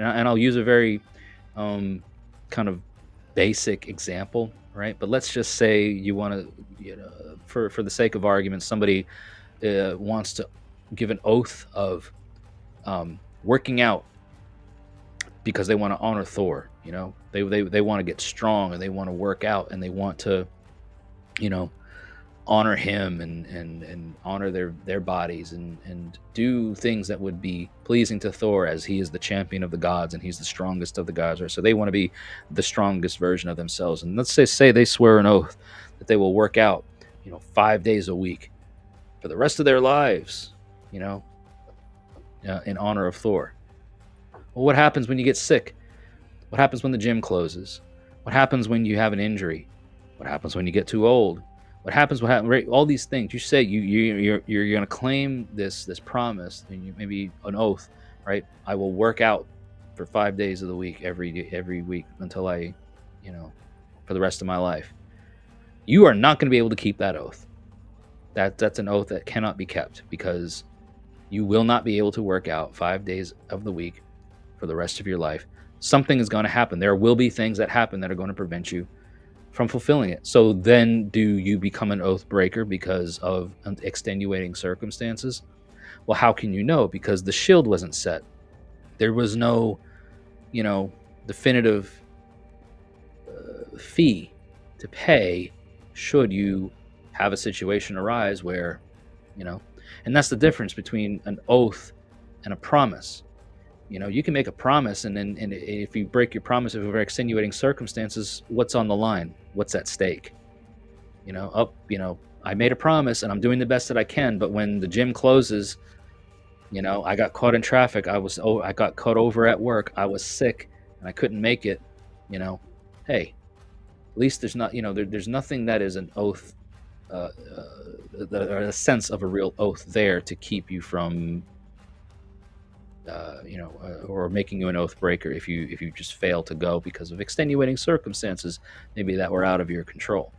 and I'll use a very um, kind of basic example, right? But let's just say you want to, for the sake of argument, somebody wants to give an oath of working out because they want to honor Thor. They want to get strong and they want to work out and they want to, you know, honor him and honor their bodies and do things that would be pleasing to Thor, as he is the champion of the gods and he's the strongest of the gods. Right? So they want to be the strongest version of themselves. And let's say they swear an oath that they will work out, 5 days a week for the rest of their lives, you know, in honor of Thor. Well, what happens when you get sick? What happens when the gym closes? What happens when you have an injury? What happens when you get too old? What happens? What happens? Right? All these things. You say you're going to claim this promise, and maybe an oath, right? I will work out for 5 days of the week every week until I, for the rest of my life. You are not going to be able to keep that oath. That's an oath that cannot be kept, because you will not be able to work out 5 days of the week for the rest of your life. Something is going to happen. There will be things that happen that are going to prevent you from fulfilling it. So then, do you become an oath breaker because of extenuating circumstances? Well, how can you know? Because the shield wasn't set. There was no, definitive fee to pay should you have a situation arise where, and that's the difference between an oath and a promise. You can make a promise, and if you break your promise over extenuating circumstances, what's on the line? What's at stake? I made a promise and I'm doing the best that I can, but when the gym closes, I got caught in traffic. I got caught over at work. I was sick and I couldn't make it. Hey, at least there's not, there's nothing that is an oath, or a sense of a real oath there to keep you from or making you an oath breaker if you just fail to go because of extenuating circumstances, maybe that were out of your control.